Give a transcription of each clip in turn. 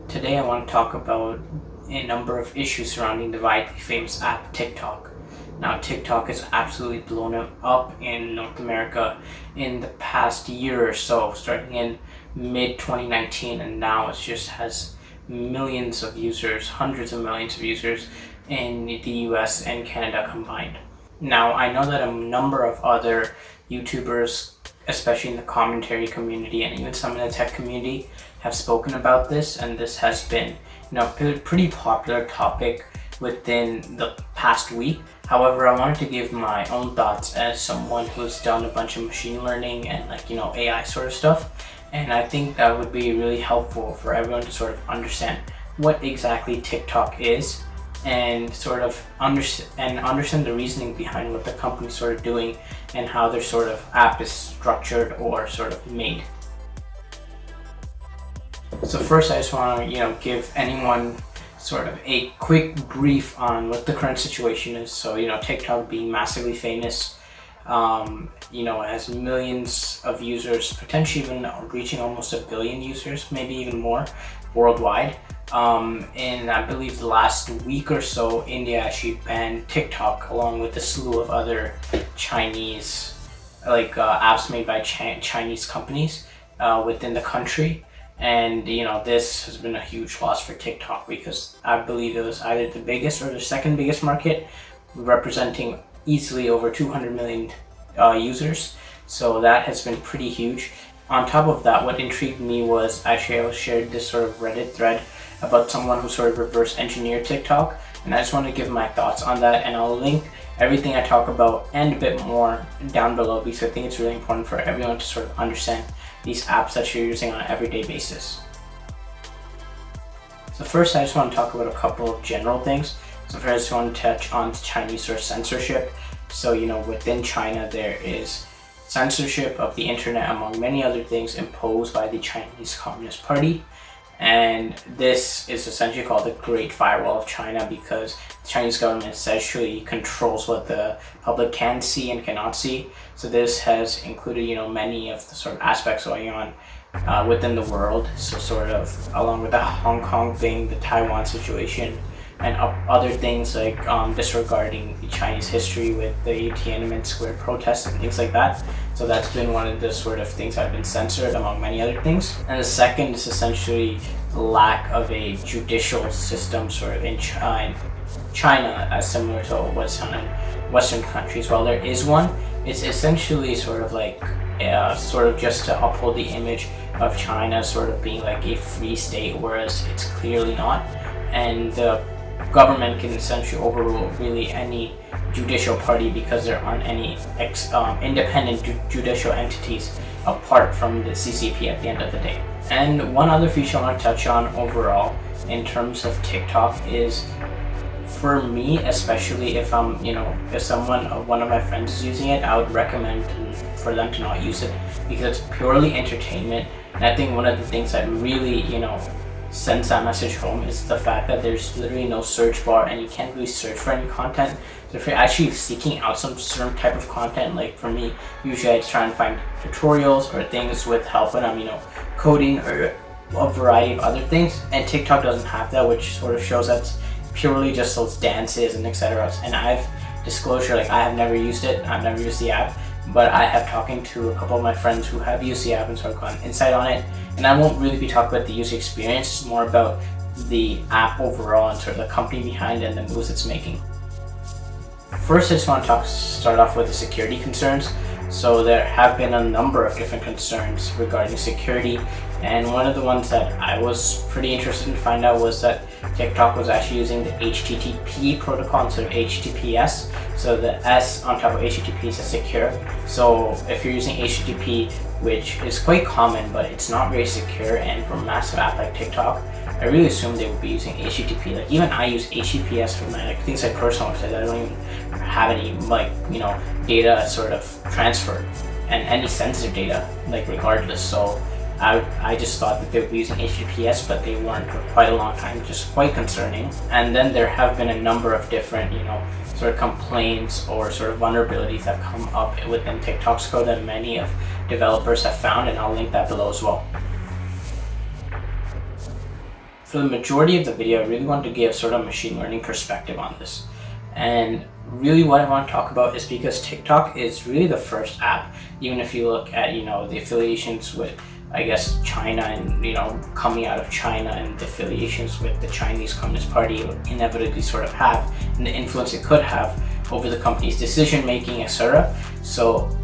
Today I want to talk about a number of issues surrounding the widely famous app TikTok. Now, TikTok has absolutely blown up in North America in the past year or so, starting in mid 2019, and now it just has millions of users, hundreds of millions of users in the US and Canada combined. Now, I know that a number of other YouTubers, especially in the commentary community and even some in the tech community, have spoken about this, and this has been, a pretty popular topic within the past week. However, I wanted to give my own thoughts as someone who's done a bunch of machine learning and AI sort of stuff, and I think that would be really helpful for everyone to sort of understand what exactly TikTok is and sort of understand the reasoning behind what the company's sort of doing and how their sort of app is structured or sort of made. So first, I just want to give anyone sort of a quick brief on what the current situation is. So TikTok being massively famous, has millions of users, potentially even reaching almost 1 billion users, maybe even more worldwide. And I believe the last week or so, India actually banned TikTok along with a slew of other Chinese apps made by Chinese companies within the country. And this has been a huge loss for TikTok because I believe it was either the biggest or the second biggest market, representing easily over 200 million users. So that has been pretty huge. On top of that, what intrigued me was actually I shared this sort of Reddit thread about someone who sort of reverse engineered TikTok, and I just want to give my thoughts on that, and I'll link everything I talk about and a bit more down below because I think it's really important for everyone to sort of understand these apps that you're using on an everyday basis. So first, I just want to talk about a couple of general things. So first, I want to touch on Chinese sort of censorship. So within China, there is censorship of the internet, among many other things, imposed by the Chinese Communist Party. And this is essentially called the Great Firewall of China because the Chinese government essentially controls what the public can see and cannot see. So this has included, many of the sort of aspects going on within the world. So sort of along with the Hong Kong thing, the Taiwan situation, and other things like disregarding the Chinese history with the Tiananmen Square protests and things like that. So that's been one of the sort of things that have been censored among many other things. And the second is essentially the lack of a judicial system sort of in China, as similar to what's done in Western countries. While there is one, it's essentially sort of just to uphold the image of China sort of being like a free state, whereas it's clearly not. And the government can essentially overrule really any judicial party because there aren't any independent judicial entities apart from the CCP at the end of the day. And one other feature I want to touch on overall in terms of TikTok is, for me, especially if one of my friends is using it, I would recommend for them to not use it because it's purely entertainment. And I think one of the things that really, sends that message home is the fact that there's literally no search bar and you can't really search for any content. So if you're actually seeking out some certain type of content, like for me, usually I try and find tutorials or things with help when I'm, coding or a variety of other things. And TikTok doesn't have that, which sort of shows that it's purely just those dances and etc. And I have never used it. I've never used the app, but I have talking to a couple of my friends who have used the app and sort of gotten insight on it. And I won't really be talking about the user experience, it's more about the app overall and sort of the company behind it and the moves it's making. First, I just want to start off with the security concerns. So there have been a number of different concerns regarding security, and one of the ones that I was pretty interested to find out was that TikTok was actually using the HTTP protocol instead of HTTPS. So the S on top of HTTP is a secure. So if you're using HTTP, which is quite common, but it's not very secure, and for a massive app like TikTok, I really assume they would be using HTTP. Like even I use HTTPS for my things like personal websites. I don't even have any data sort of transferred and any sensitive data regardless. So I just thought that they would be using HTTPS, but they weren't for quite a long time, which is quite concerning. And then there have been a number of different, sort of complaints or sort of vulnerabilities that come up within TikTok's code that many of developers have found, and I'll link that below as well. for the majority of the video, I really wanted to give sort of machine learning perspective on this. And really what I want to talk about is because TikTok is really the first app, even if you look at, the affiliations with, I guess, China and, coming out of China and the affiliations with the Chinese Communist Party would inevitably sort of have, and the influence it could have over the company's decision making, etc. So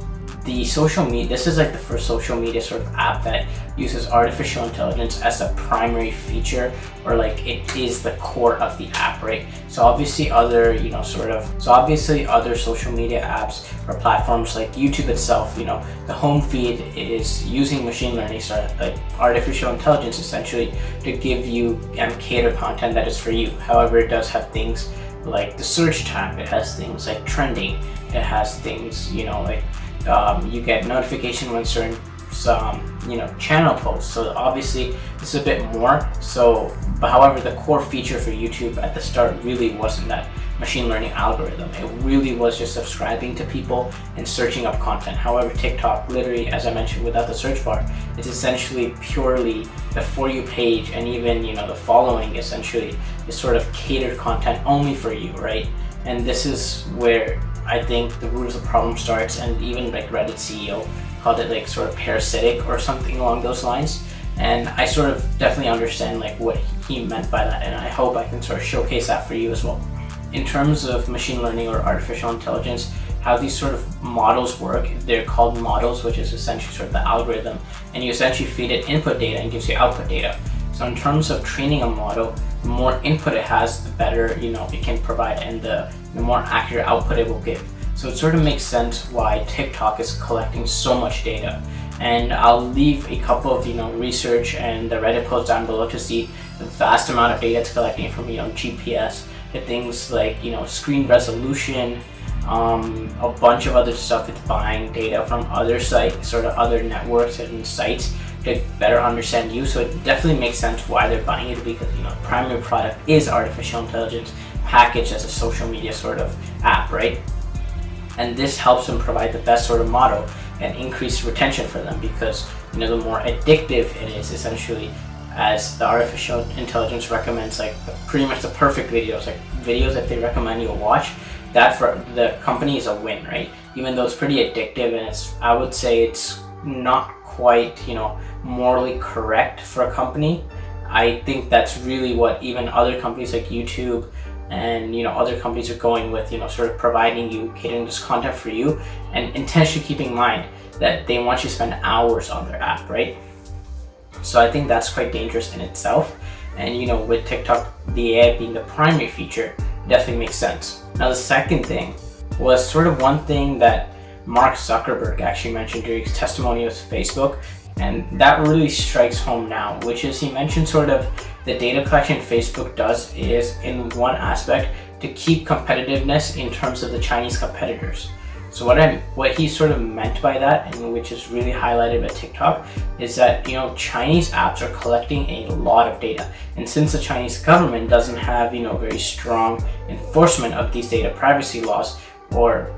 the social media, this is like the first social media sort of app that uses artificial intelligence as a primary feature, or like it is the core of the app, right? So obviously other, other social media apps or platforms like YouTube itself, the home feed is using machine learning, so like artificial intelligence essentially, to give you and cater content that is for you. However, it does have things like the search tab, it has things like trending, it has things, you get notification when certain channel posts. So obviously it's a bit more. But however, the core feature for YouTube at the start really wasn't that machine learning algorithm. It really was just subscribing to people and searching up content. However, TikTok, literally, as I mentioned, without the search bar, it's essentially purely the For You page, and even the following essentially is sort of catered content only for you, right? And this is where I think the root of the problem starts, and even like Reddit CEO called it like sort of parasitic or something along those lines. And I sort of definitely understand like what he meant by that, and I hope I can sort of showcase that for you as well. In terms of machine learning or artificial intelligence, how these sort of models work, they're called models, which is essentially sort of the algorithm, and you essentially feed it input data and gives you output data. So in terms of training a model, the more input it has, the better it can provide, and the more accurate output it will give. So it sort of makes sense why TikTok is collecting so much data. And I'll leave a couple of research and the Reddit posts down below to see the vast amount of data it's collecting from GPS to things like screen resolution, a bunch of other stuff. It's buying data from other sites, sort of other networks and sites, to better understand you. So it definitely makes sense why they're buying it, because the primary product is artificial intelligence packaged as a social media sort of app, right? And this helps them provide the best sort of model and increase retention for them, because the more addictive it is, essentially, as the artificial intelligence recommends like pretty much the perfect videos, like videos that they recommend you watch, that for the company is a win, right? Even though it's pretty addictive, and I would say it's not quite morally correct for a company. I think that's really what even other companies like YouTube and other companies are going with, sort of providing you, catering this content for you, and intentionally keeping in mind that they want you to spend hours on their app, right? So I think that's quite dangerous in itself. And with TikTok, the AI being the primary feature, definitely makes sense. Now the second thing was sort of one thing that Mark Zuckerberg actually mentioned during his testimony with Facebook, and that really strikes home now, which is he mentioned sort of the data collection Facebook does is, in one aspect, to keep competitiveness in terms of the Chinese competitors. So what he sort of meant by that, and which is really highlighted by TikTok, is that Chinese apps are collecting a lot of data, and since the Chinese government doesn't have very strong enforcement of these data privacy laws, or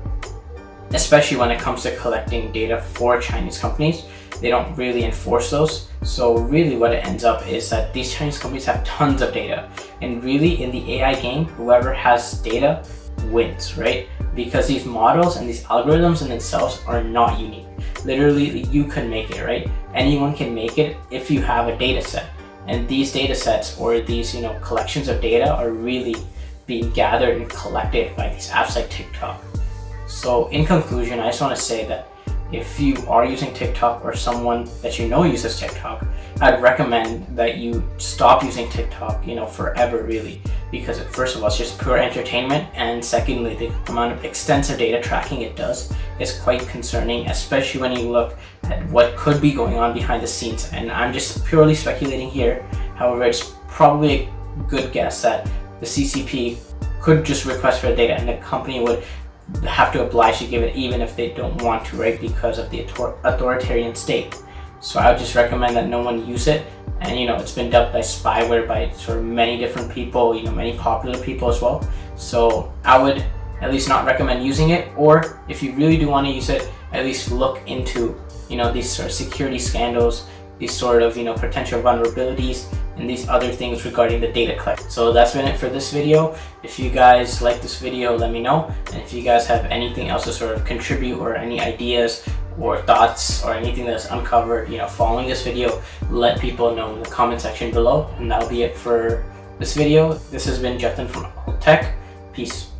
especially when it comes to collecting data for Chinese companies, they don't really enforce those. So really what it ends up is that these Chinese companies have tons of data, and really in the AI game, whoever has data wins, right? Because these models and these algorithms in themselves are not unique. Literally, you can make it, right? Anyone can make it if you have a data set. And these data sets, or these collections of data, are really being gathered and collected by these apps like TikTok. So in conclusion, I just want to say that if you are using TikTok, or someone that uses TikTok, I'd recommend that you stop using TikTok, forever, really, because first of all, it's just pure entertainment, and secondly, the amount of extensive data tracking it does is quite concerning, especially when you look at what could be going on behind the scenes. And I'm just purely speculating here. However, it's probably a good guess that the CCP could just request for the data, and the company would have to oblige to give it even if they don't want to, right? Because of the authoritarian state. So I would just recommend that no one use it. And it's been dubbed by spyware by sort of many different people, many popular people as well. So I would at least not recommend using it, or if you really do want to use it, at least look into these sort of security scandals, these sort of potential vulnerabilities, and these other things regarding the data collection. So that's been it for this video. If you guys like this video, let me know. And if you guys have anything else to sort of contribute, or any ideas or thoughts or anything that's uncovered, following this video, let people know in the comment section below. And that'll be it for this video. This has been Justin from Tech. Peace.